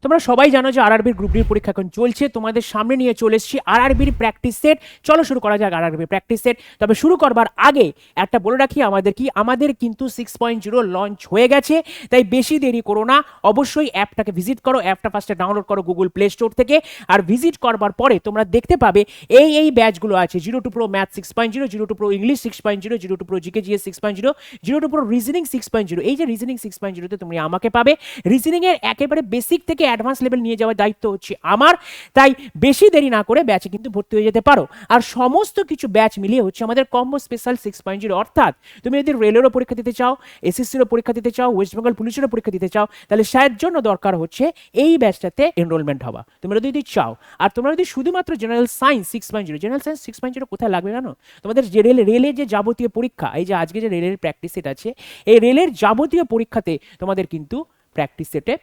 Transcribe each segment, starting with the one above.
তোমরা সবাই জানো যে আরআরবির গ্রুপ ডি পরীক্ষা এখন চলছে, তোমাদের সামনে নিয়ে চলে এসেছি আরআরবির প্র্যাকটিস সেট। চলো শুরু করা যাক আরআরবির প্র্যাকটিস সেট। তবে শুরু করবার আগে একটা বলে রাখি, আমাদের কিন্তু 6.0 লঞ্চ হয়ে গেছে, তাই বেশি দেরি করো না, অবশ্যই অ্যাপটাকে ভিজিট করো। অ্যাপটা ফার্স্টে ডাউনলোড করো গুগল প্লে স্টোর থেকে, আর ভিজিট করবার পরে তোমরা দেখতে পাবে এই ব্যাচগুলো আছে: 0 to Pro math 6.0, 0 to Pro English 6.0, 0 to Pro GK GS 6.0, 0 to Pro reasoning 6.0। এই যে রিজনিং 6.0 তে তুমি আমাকে পাবে। রিজনিং এর একেবারে বেসিক থেকে অ্যাডভান্স লেভেল নিয়ে যাওয়ার দায়িত্ব হচ্ছে আমার, তাই বেশি দেরি না করে ব্যাচে কিন্তু ভর্তি হয়ে যেতে পারো। আর সমস্ত কিছু ব্যাচ মিলিয়ে হচ্ছে আমাদের কম্বো স্পেশাল 6.0। অর্থাৎ তুমি যদি রেলেরও পরীক্ষা দিতে চাও, এসএসসিরও পরীক্ষা দিতে চাও, ওয়েস্ট বেঙ্গল পুলিশেরও পরীক্ষা দিতে চাও, তাহলে সেটার জন্য দরকার হচ্ছে এই ব্যাচটাতে এনরোলমেন্ট হওয়া, তোমরা যদি চাও। আর তোমরা যদি শুধুমাত্র জেনারেল সায়েন্স 6.0, জেনারেল সায়েন্স 6.0 কোথায় লাগবে জানো? তোমাদের যে রেলের যে যাবতীয় পরীক্ষা, এই যে আজকে যে রেলের প্র্যাকটিস সেট আছে, এই রেলের যাবতীয় পরীক্ষাতে তোমাদের কিন্তু প্র্যাকটিস সেটে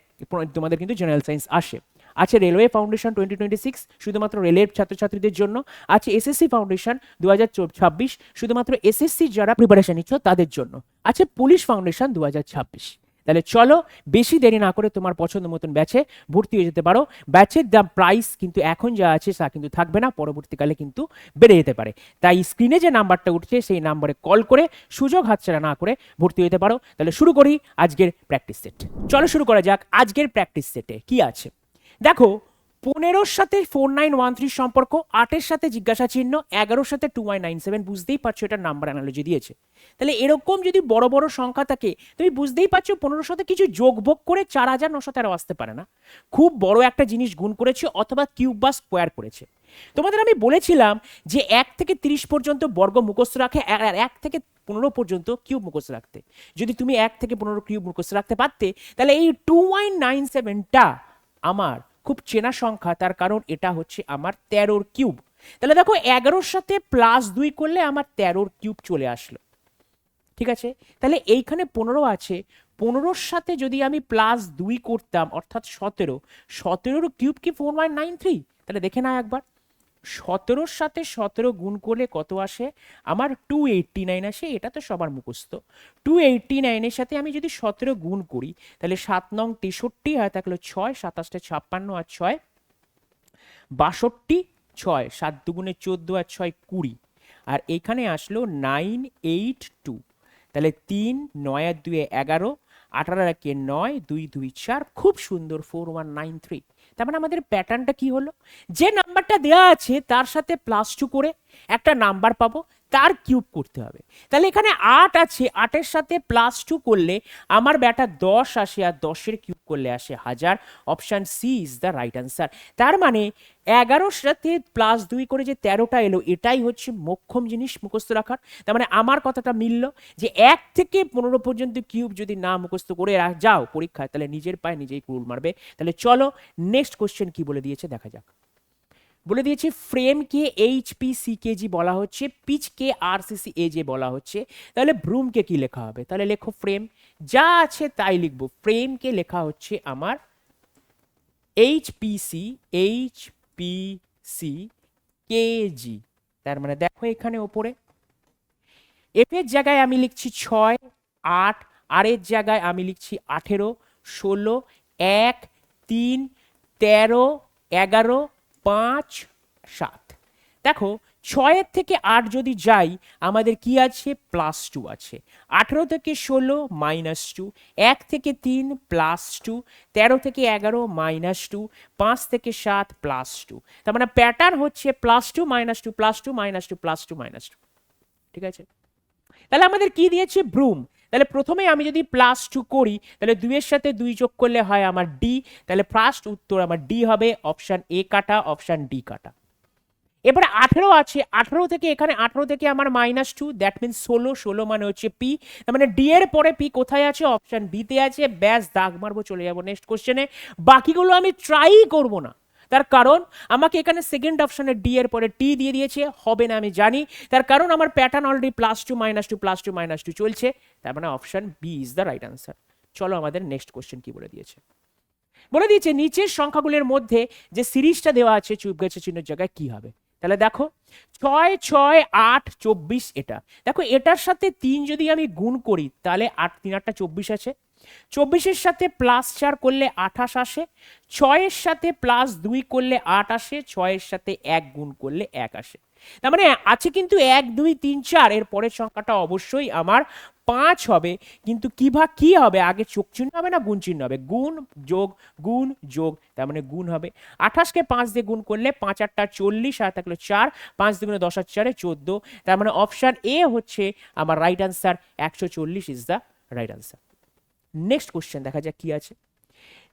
তোমাদের কিন্তু জেনারেল সায়েন্স আসে। আছে রেলওয়ে ফাউন্ডেশন 2026 শুধুমাত্র রেলের ছাত্রছাত্রীদের জন্য। আছে এসএসসি ফাউন্ডেশন 2026 শুধুমাত্র এসএসসি যারা প্রিপারেশন নিচ্ছ তাদের জন্য। আছে পুলিশ ফাউন্ডেশন 2026। তাহলে চলো বেশি দেরি না করে তোমার পছন্দ মতন ব্যাচে ভর্তি হয়ে যেতে পারো। ব্যাচের দাম প্রাইস কিন্তু এখন যা আছে তা কিন্তু থাকবে না, পরবর্তীকালে কিন্তু বেড়ে যেতে পারে। তাই স্ক্রিনে যে নাম্বারটা উঠছে সেই নাম্বারে কল করে সুযোগ হাতছাড়া না করে ভর্তি হতে পারো। তাহলে শুরু করি আজকের প্র্যাকটিস সেট। চলো শুরু করা যাক আজকের প্র্যাকটিস সেটে কি আছে। দেখো, 15-র সাথে 4913 সম্পর্ক, 8-এর সাথে জিজ্ঞাসা চিহ্ন, 11-র সাথে 2197। বুঝতেই পারছো এটা নাম্বার অ্যানালজি দিয়েছে। তাহলে এরকম যদি বড় বড় সংখ্যা থাকে, তুমি বুঝতেই পারছো 15-র সাথে কিছু যোগ ভোগ করে 4913 আসতে পারে না। খুব বড় একটা জিনিস গুণ করেছে অথবা কিউব বা স্কোয়ার করেছে। তোমাদের আমি বলেছিলাম যে 1 থেকে 30 পর্যন্ত বর্গ মুখস্থ রাখে, আর 1 থেকে 15 পর্যন্ত কিউব মুখস্থ রাখতে। যদি তুমি 1 থেকে 15 কিউব মুখস্থ রাখতে পারতে, তাহলে এই 2197টা আমার খুব চেনা সংখ্যা, তার কারণ এটা হচ্ছে আমার 13-র কিউব। তাহলে দেখো 11-র সাথে +2 করলে আমার 13-র কিউব চলে আসলো। ঠিক আছে, তাহলে এইখানে 15 আছে, 15-র সাথে যদি আমি +2 করতাম অর্থাৎ 17-র কিউব কি 4193? তাহলে দেখে না একবার, 17-র সাথে 17 গুণ করলে কত আসে আমার? 289 আসে। এটা তো সবার মুখস্থ। 289-এর সাথে আমি যদি 17 গুণ করি, তাহলে 7 নং 63 হয়, থাকলো 6, 27 56 আর 6 62, 6 7 দুগুণে 14 আর 6 20, আর এখানে আসলো 982। তাহলে 3 9 আর 2 11, 18 আর 1 9, 2 2 4। খুব সুন্দর, 4193। তার মানে আমাদের প্যাটার্নটা কি হলো? যে নাম্বারটা দেওয়া আছে তার সাথে +2 করে একটা নাম্বার পাবো, তার কিউব করতে হবে। তাহলে এখানে 8 আছে, 8-এর সাথে +2 করলে আমার ব্যাটা 10 আসে, আর 10-এর কিউব করলে আসে 1000। Option C is the right answer. তার মানে 11-র সাথে +2 করে যে 13টা এলো, এটাই হচ্ছে মোক্ষম জিনিস মুখস্থ রাখার। তার মানে আমার কথাটা মিলল যে 1 থেকে 15 পর্যন্ত কিউব যদি না মুখস্থ করে যাও পরীক্ষায়, তাহলে নিজের পায়ে নিজেই কুড়ুল মারবে। তাহলে চলো নেক্সট কোশ্চেন কি বলে দিয়েছে দেখা যাক। বলে দিয়েছে ফ্রেমকে HPCKG বলা হচ্ছে, পিচকে RCCAJ বলা হচ্ছে। তাহলে ব্রুমকে কি লেখা হবে? তাহলে লেখো ফ্রেম, যা আছে তাই লিখবো। ফ্রেমকে লেখা হচ্ছে আমার HPCKG। তার মানে দেখো এখানে ওপরে এফ এর জায়গায় আমি লিখছি 6 8, আর এর জায়গায় আমি লিখছি 18 16 1 3 13 11 5 7। দেখো 6 থেকে 8 যদি যাই, আমাদের কি আছে? +2 আছে। 18 থেকে 16 -2, 1 থেকে 3 +2, 13 থেকে 11 -2, 5 থেকে 7 +2। তার মানে প্যাটার্ন হচ্ছে +2 -2 +2 -2 +2 -2। ঠিক আছে, তাহলে আমাদের কি দিয়েছে? ব্রুম। তাহলে প্রথমে আমি যদি +2 করি, তাহলে 2 এর সাথে 2 যোগ করলে হয় আমার ডি। তাহলে ফার্স্ট উত্তর আমার ডি হবে, অপশন এ কাটা, অপশন ডি কাটা। এবারে 18 আছে, 18 থেকে এখানে 18 থেকে আমার -2, দ্যাট মিনস 16, 16 মানে হচ্ছে পি। তার মানে ডি এর পরে পি কোথায় আছে? অপশন বি তে আছে। ব্যাস দাগ মারবো, চলে যাবো নেক্সট কোশ্চেনে। বাকিগুলো আমি ট্রাই করব না, তার কারণ আমাকে এখানে সেকেন্ড অপশনে ডি এর পরে টি দিয়ে দিয়েছে, হবে না আমি জানি। তার কারণ আমার প্যাটার্ন অলরেডি +2 -2 +2 -2 চলছে। তার মানে option B is the right answer. চলো আমাদের নেক্সট কোশ্চেন কি বলে দিয়েছে। বলে দিয়েছে নিচের সংখ্যাগুলোর মধ্যে যে সিরিজটা দেওয়া আছে চুপগাছা চিহ্নের জায়গায় কি হবে। তাহলে দেখো 6 6 8 24, এটা দেখো এটার সাথে 3 যদি আমি গুণ করি, তাহলে 8 3 8 24 আছে। 24-এর সাথে +4 করলে 28 আসে, 6-এর সাথে +2 করলে 8 আসে, 6-এর সাথে 1 গুণ করলে 1 আসে। তার মানে আছে কিন্তু 1 2 3 4, এর পরের সংখ্যাটা অবশ্যই আমার 5 হবে। কিন্তু কি হবে, আগে যোগ চিহ্ন হবে না গুণ চিহ্ন হবে? গুণ যোগ, তার মানে গুণ হবে। 28কে 5 দিয়ে গুণ করলে 5 8 40, আর থাকলো 4, 5 দুগুণে 10 আর 4 14। তার মানে অপশন এ হচ্ছে আমার right answer, 140 is the right answer. Next question দেখা যাক কি আছে।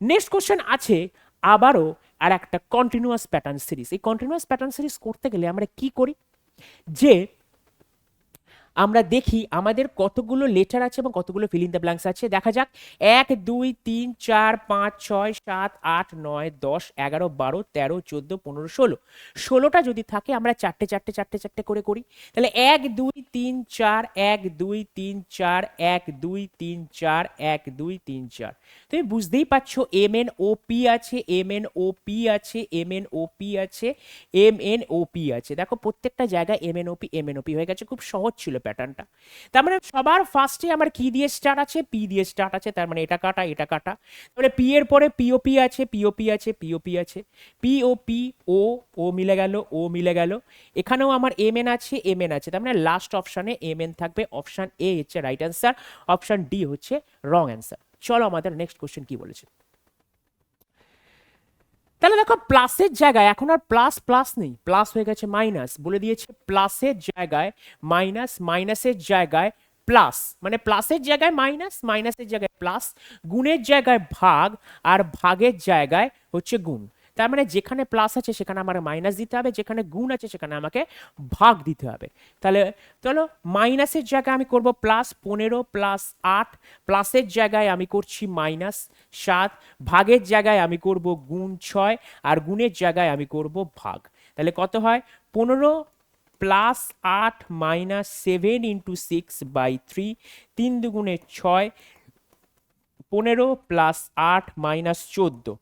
নেক্সট কোশ্চেন আছে আবারও আর একটা কন্টিনিউয়াস প্যাটার্ন সিরিজ। এই কন্টিনিউয়াস প্যাটার্ন সিরিজ করতে গেলে আমরা কি করি, যে আমরা দেখি আমাদের কতগুলো লেটার আছে এবং কতগুলো ফিল ইন দ্য ব্ল্যাঙ্কস আছে। দেখা যাক 1 2 3 4 5 6 7 8 9 10 11 12 13 14 15 16, 16টা যদি থাকে আমরা চারটে চারটে চারটে চারটে করে করি। তাহলে 1 2 3 4 1 2 3 4 1 2 3 4 1 2 3 4। তুমি বুঝতেই পারছো MNOP আছে, MNOP আছে, MNOP আছে, MNOP আছে। দেখো প্রত্যেকটা জায়গায় MNOP হয়ে গেছে, খুব সহজ ছিল প্যাটার্নটা। তার মানে সবার ফার্স্টে আমার কি দিয়ে স্টার্ট আছে, পি দিয়ে স্টার্ট আছে, তার মানে এটা কাটা এটা কাটা। তারপরে পি এর পরে পিওপি আছে, পিওপি আছে, পিওপি আছে, পিওপি ও ও মিলে গেল, ও মিলে গেল। এখানেও আমার এমএন আছে, এমএন আছে, তার মানে লাস্ট অপশনে এমএন থাকবে। অপশন এ হচ্ছে রাইট অ্যান্সার, অপশন ডি হচ্ছে রং অ্যান্সার। চলো আমাদের নেক্সট কোশ্চেন কি বলেছে। তাহলে দেখো প্লাসের জায়গায় এখন আর প্লাস প্লাস নেই, প্লাস হয়ে গেছে মাইনাস। বলে দিয়েছে প্লাসের জায়গায় মাইনাস, মাইনাসের জায়গায় প্লাস, মানে প্লাসের জায়গায় মাইনাস, মাইনাসের জায়গায় প্লাস, গুণের জায়গায় ভাগ, আর ভাগের জায়গায় হচ্ছে গুণ। তার মানে যেখানে প্লাস আছে সেখানে আমার মাইনাস দিতে হবে, যেখানে গুণ আছে সেখানে আমাকে ভাগ দিতে হবে। তাহলে চলো মাইনাসের জায়গায় আমি করব প্লাস 15 প্লাস 8, প্লাসের জায়গায় আমি করছি মাইনাস 7, ভাগের জায়গায় আমি করব গুণ 6, আর গুণের জায়গায় আমি করব ভাগ। তাহলে কত হয়, 15 প্লাস 8 মাইনাস 7 ইন্টু 6/3, 3 দুগুণে 6, 15 প্লাস 8 মাইনাস 14।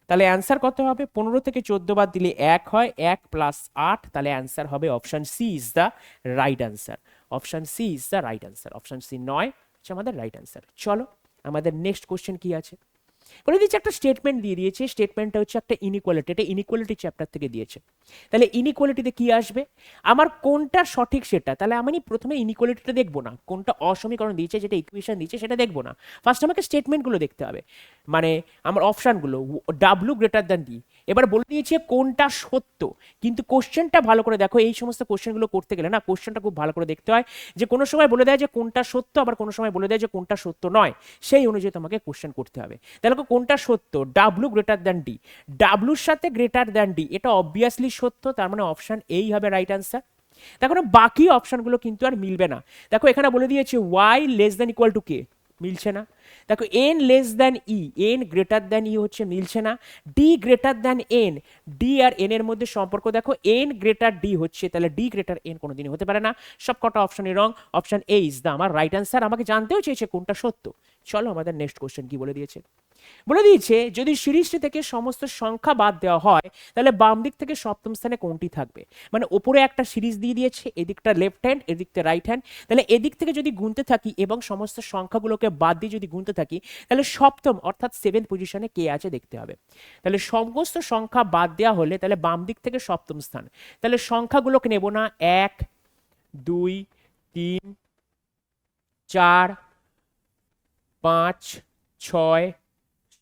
তাহলে অ্যান্সার কত হবে, 15 থেকে 14 বাদ দিলে 1 হয়, 1 প্লাস 8, তাহলে অ্যান্সার হবে option C is the right answer. Option C is the right answer, option C 9 হচ্ছে আমাদের রাইট অ্যান্সার। চলো আমাদের নেক্সট কোশ্চেন কি আছে। বলে দিচ্ছে একটা স্টেটমেন্ট দিয়ে দিয়েছে, স্টেটমেন্টটা হচ্ছে একটা ইনইকুয়ালিটি, এটা ইনইকুয়ালিটি চ্যাপ্টার থেকে দিয়েছে। তাহলে ইনইকুয়ালিটিতে কি আসবে, আমার কোনটা সঠিক সেটা। তাহলে আমি প্রথমে ইনইকুয়ালিটিটা দেখবো না, কোনটা অসমীকরণ দিয়েছে, যেটা ইকুয়েশন দিয়েছে সেটা দেখবো না, ফার্স্ট আমাকে স্টেটমেন্টগুলো দেখতে হবে, মানে আমার অপশানগুলো ডাব্লু গ্রেটার দ্যান ডি। এবার বলে দিয়েছে কোনটা সত্য, কিন্তু কোশ্চেনটা ভালো করে দেখো। এই সমস্ত কোশ্চেনগুলো করতে গেলে না কোশ্চেনটা খুব ভালো করে দেখতে হয়, যে কোনো সময় বলে দেয় যে কোনটা সত্য, আবার কোনো সময় বলে দেয় যে কোনটা সত্য নয়, সেই অনুযায়ী তোমাকে কোশ্চেন করতে হবে। তাহলে কোনটা সত্য, ডাব্লু গ্রেটার দ্যান ডি, ডাব্লুর সাথে গ্রেটার দ্যান ডি, এটা অবভিয়াসলি সত্য, তার মানে অপশন এই হবে রাইট অ্যান্সার। দেখো না বাকি অপশনগুলো কিন্তু আর মিলবে না। দেখো এখানে বলে দিয়েছে Y less than equal to K, মিলছে না। দেখো N less than E, N greater than E হচ্ছে, মিলছে না। D greater than N, D আর এন এর মধ্যে সম্পর্ক দেখো এন গ্রেটার ডি হচ্ছে, তাহলে ডি গ্রেটার এন কোনোদিনই হতে পারে না। সব কটা অপশনই রং, অপশন এ ইজ দা আমার রাইট অ্যান্সার। আমাকে জানতেও চেয়েছে কোনটা সত্য। চলো আমাদের নেক্সট কোশ্চেন কি বলে দিয়েছে। বলে দিয়েছে যদি সিরিজটি থেকে সমস্ত সংখ্যা বাদ দেওয়া হয় তাহলে বাম দিক থেকে সপ্তম স্থানে কোনটি থাকবে। মানে ওপরে একটা সিরিজ দিয়ে দিয়েছে, এদিকটা লেফট হ্যান্ড, এদিকটা রাইট হ্যান্ড। তাহলে এদিক থেকে যদি গুনতে থাকি এবং সমস্ত সংখ্যাগুলোকে বাদ দিয়ে যদি গুনতে থাকি, তাহলে সপ্তম অর্থাৎ 7th পজিশনে কে আছে দেখতে হবে। তাহলে সমস্ত সংখ্যা বাদ দেওয়া হলে তাহলে বাম দিক থেকে সপ্তম স্থান, তাহলে সংখ্যাগুলোকে নেব না 1 2 3 4 5 6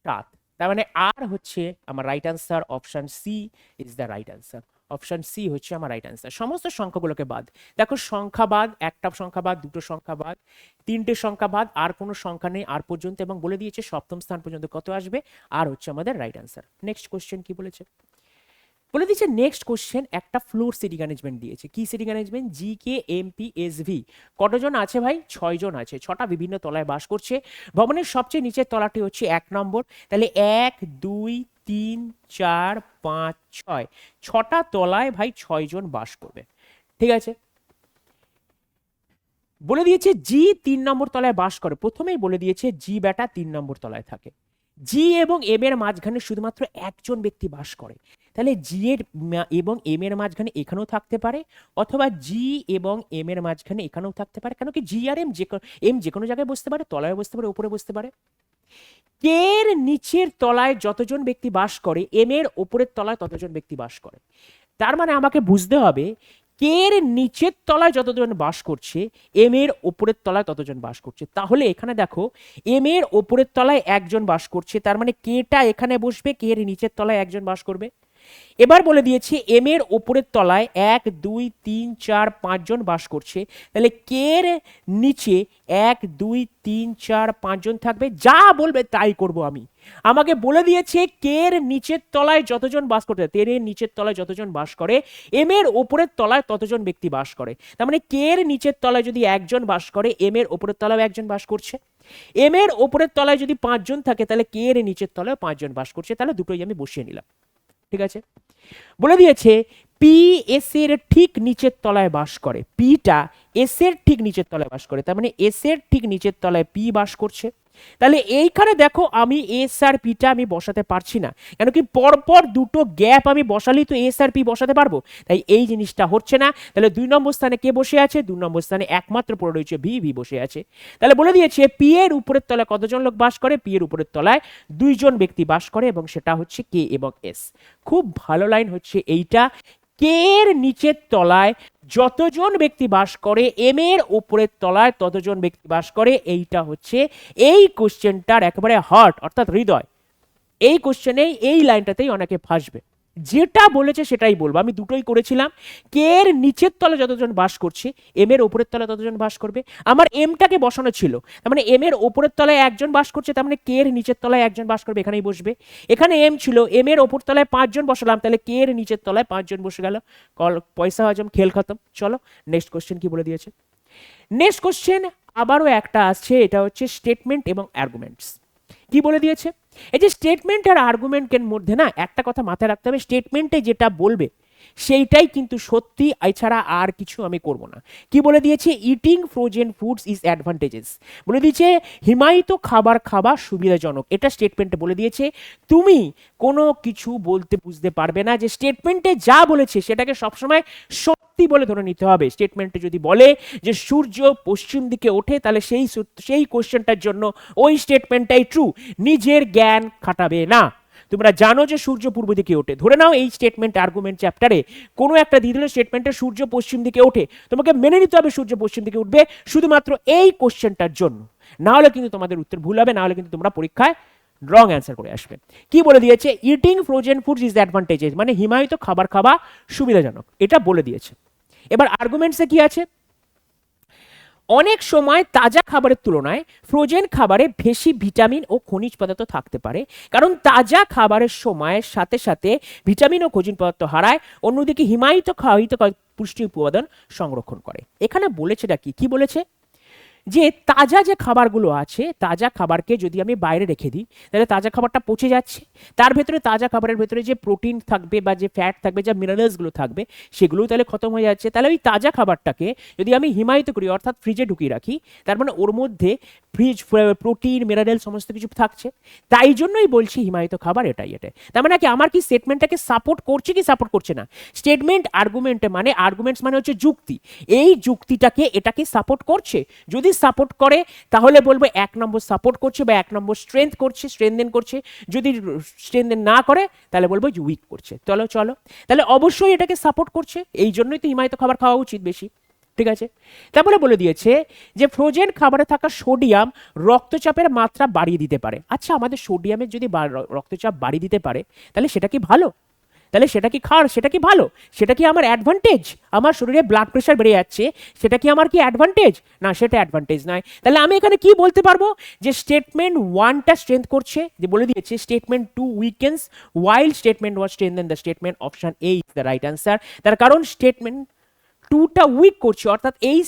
7, তার মানে আর হচ্ছে আমার right answer, option C is the right answer. Option C হচ্ছে আমার রাইট অ্যান্সার। সমস্ত সংখ্যাগুলোকে বাদ, দেখো সংখ্যা বাদ, একটা সংখ্যা বাদ, দুটো সংখ্যা বাদ, তিনটে সংখ্যা বাদ, আর কোনো সংখ্যা নেই আর পর্যন্ত, এবং বলে দিয়েছে সপ্তম স্থান পর্যন্ত কত আসবে, আর হচ্ছে আমাদের রাইট অ্যান্সার। নেক্সট কোশ্চেন কি বলেছে, বলে দিচ্ছে নেক্সট কোশ্চেন একটা ফ্লোর সিটি ম্যানেজমেন্ট দিয়েছে। কি city management, G K M P S V. কতজন আছে ভাই, 6 জন আছে, 6টা বিভিন্ন তলায় বাস করছে। ভবনের সবচেয়ে নিচের তলাটি হচ্ছে 1 নম্বর। তাহলে 1 2 3 4 5 6, 6টা তলায় ভাই 6 জন বাস করবে, ঠিক আছে। বলে দিয়েছে জি 3 নম্বর তলায় বাস করে, প্রথমেই বলে দিয়েছে জি বেটা 3 নম্বর তলায় থাকে। জি এবং এম এর মাঝখানে শুধুমাত্র একজন ব্যক্তি বাস করে, তাহলে জি এর এবং এম এর মাঝখানে এখানেও থাকতে পারে, অথবা জি এবং এম এর মাঝখানে এখানেও থাকতে পারে। কেন কি জি আর এম যে কোনো জায়গায় বসতে পারে, তলায় বসতে পারে, উপরে বসতে পারে। কে এর নিচের তলায় যতজন ব্যক্তি বাস করে এম এর ওপরের তলায় ততজন ব্যক্তি বাস করে। তার মানে আমাকে বুঝতে হবে কে এর নিচের তলায় যতজন বাস করছে এম এর ওপরের তলায় ততজন বাস করছে। তাহলে এখানে দেখো এম এর ওপরের তলায় একজন বাস করছে, তার মানে কেটা এখানে বসবে, কে এর নিচের তলায় একজন বাস করবে। এবার বলে দিয়েছি এম এর ওপরের তলায় 1 2 3 4 5 জন বাস করছে, তাহলে কে এর নিচে 1 2 3 4 5 জন থাকবে, যা বলবে তাই করব আমি। আমাকে বলে দিয়েছে কে এর নিচের তলায় যতজন বাস করতে, তের এর নিচের তলায় যতজন বাস করে এম এর ওপরের তলায় ততজন ব্যক্তি বাস করে। তার মানে কে এর নিচের তলায় যদি একজন বাস করে এম এর ওপরের তলায় একজন বাস করছে। এম এর ওপরের তলায় যদি 5 জন থাকে তাহলে কে এর নিচের তলায় 5 জন বাস করছে। তাহলে দুটোই আমি বসিয়ে নিলাম। ঠিক আছে, বলে দিয়েছে পি এস এর ঠিক নিচের তলায় বাস করে, পিটা এস এর ঠিক নিচের তলায় বাস করে, তার মানে এস এর ঠিক নিচের তলায় পি বাস করছে। তাহলে এইখানে দেখো আমি এস আর পিটা আমি বসাতে পারছি না, কেন কি পরপর দুটো গ্যাপ আমি বসালেই তো এস আর পি বসাতে পারবো, তাই এই জিনিসটা হচ্ছে না। তাহলে 2 নম্বর স্থানে কে বসে আছে, 2 নম্বর স্থানে একমাত্র পড়ে রয়েছে ভি, ভি বসে আছে। তাহলে বলে দিয়েছে পি এর উপরের তলায় কতজন লোক বাস করে, পি এর উপরের তলায় 2 জন ব্যক্তি বাস করে এবং সেটা হচ্ছে কে এবং এস। খুব ভালো লাইন হচ্ছে এইটা, কে এর নিচের তলায় যতজন ব্যক্তি বাস করে এম এর উপরের তলায় ততজন ব্যক্তি বাস করে, এইটা হচ্ছে এই কোশ্চেনটার একেবারে হার্ট অর্থাৎ হৃদয়। এই কোশ্চেনেই এই লাইনটাতেই অনেকে ফাঁসবে, যেটা বলেছে সেটাই বলবো। আমি দুটোই করেছিলাম, কে এর নিচের তলে যতজন বাস করছে এম এর উপরের তলে ততজন বাস করবে। আমার এমটাকে বসানো ছিল, তার মানে এম এর উপরের তলায় একজন বাস করছে, তার মানে কে এর নিচের তলায় একজন বাস করবে, এখানেই বসবে। এখানে এম ছিল, এম এর ওপর তলায় 5 জন বসালাম, তাহলে কে এর নিচের তলায় 5 জন বসে গেল। পয়সা হজম, খেল খতম। চলো নেক্সট কোশ্চেন কি বলে দিয়েছে। নেক্সট কোশ্চেন আবারও একটা আসছে, এটা হচ্ছে স্টেটমেন্ট এবং আর্গুমেন্টস। কি বলে দিয়েছে, এই যে স্টেটমেন্ট আর আর্গুমেন্টের মধ্যে না একটা কথা মাথায় রাখতে হবে, স্টেটমেন্টে যেটা বলবে সেইটাই কিন্তু সত্যি, এছাড়া আর কিছু আমি করব না। কি বলে দিয়েছে, eating frozen foods is advantages, বলে দিয়েছে হিমায়িত খাবার খাওয়া সুবিধাজনক, এটা স্টেটমেন্টে বলে দিয়েছে। তুমি কোনো কিছু বলতে বুঝতে পারবে না, যে স্টেটমেন্টে যা বলেছে সেটাকে সবসময় সত্যি বলে ধরে নিতে হবে। স্টেটমেন্টে যদি বলে যে সূর্য পশ্চিম দিকে ওঠে, তাহলে সেই কোশ্চেনটার জন্য ওই স্টেটমেন্টটাই ট্রু, নিজের জ্ঞান খাটাবে না। তোমরা জানো যে সূর্য পূর্ব দিকে ওঠে, ধরে নাও এই স্টেটমেন্ট আর্গুমেন্ট চ্যাপ্টারে কোনো একটা দিয়ে দিলে স্টেটমেন্টে সূর্য পশ্চিম দিকে ওঠে, তোমাকে মেনে নিতে হবে সূর্য পশ্চিম দিকে উঠবে শুধুমাত্র এই কোশ্চেনটার জন্য, না হলে কিন্তু তোমাদের উত্তর ভুল হবে, না হলে কিন্তু তোমরা পরীক্ষায় রং অ্যান্সার করে আসবে। কি বলে দিয়েছে, eating frozen foods is advantages, মানে হিমায়িত খাবার খাওয়া সুবিধাজনক, এটা বলে দিয়েছে। এবার আর্গুমেন্টসে কি আছে, অনেক সময় তাজা খাবারের তুলনায় ফ্রোজেন খাবারে বেশি ভিটামিন ও খনিজ পদার্থ থাকতে পারে, কারণ তাজা খাবারের সময়ের সাথে সাথে ভিটামিন ও খনিজ পদার্থ হারায়, অন্যদিকে হিমায়িত খাওয়ায়িত পুষ্টি উপাদান সংরক্ষণ করে। এখানে বলেছেটা কি, কি বলেছে, যে তাজা যে খাবারগুলো আছে, তাজা খাবারকে যদি আমি বাইরে রেখে দিই তাহলে তাজা খাবারটা পচে যাচ্ছে, তার ভেতরে তাজা খাবারের ভেতরে যে প্রোটিন থাকবে বা যে ফ্যাট থাকবে, যা মিনারেলসগুলো থাকবে সেগুলোও তাহলে খতম হয়ে যাচ্ছে। তাহলে ওই তাজা খাবারটাকে যদি আমি হিমায়িত করি অর্থাৎ ফ্রিজে ঢুকিয়ে রাখি, তার মানে ওর মধ্যে প্রোটিন মিনারেল সমস্ত কিছু থাকছে, তাই জন্যই বলছি হিমায়িত খাবার এটাই। তার মানে কি আমার কি স্টেটমেন্টটাকে সাপোর্ট করছে কি সাপোর্ট করছে না, স্টেটমেন্ট আর্গুমেন্টে মানে আর্গুমেন্টস মানে হচ্ছে যুক্তি, এই যুক্তিটাকে এটাকে সাপোর্ট করছে। যদি সাপোর্ট করে তাহলে বলবো 1 নম্বর সাপোর্ট করছে বা 1 নম্বর স্ট্রেংথ করছে, স্ট্রেনদেন করছে। যদি স্ট্রেনদেন না করে তাহলে বলবো যে উইক করছে। চলো চলো, তাহলে অবশ্যই এটাকে সাপোর্ট করছে, এই জন্যই তো হিমায়িত খাবার খাওয়া উচিত বেশি। ঠিক আছে, তারপরে বলে দিয়েছে যে ফ্রোজেন খাবারে থাকা সোডিয়াম রক্তচাপের মাত্রা বাড়িয়ে দিতে পারে। আচ্ছা, আমাদের সোডিয়ামের যদি রক্তচাপ বাড়িয়ে দিতে পারে তাহলে সেটা কি ভালো, তাহলে সেটা কি খাওয়ার, সেটা কি ভালো, সেটা কি আমার অ্যাডভান্টেজ, আমার শরীরে ব্লাড প্রেশার বেড়ে যাচ্ছে, সেটা কি আমার কি অ্যাডভান্টেজ, না সেটা অ্যাডভান্টেজ নয়। তাহলে আমি এখানে কি বলতে পারবো, যে স্টেটমেন্ট 1টা স্ট্রেংথ করছে, যে বলে দিয়েছে statement 2 weakens while statement 1 strengthen the statement, option A is the right answer. তার কারণ স্টেটমেন্ট 2টা উইক করছে, অর্থাৎ এই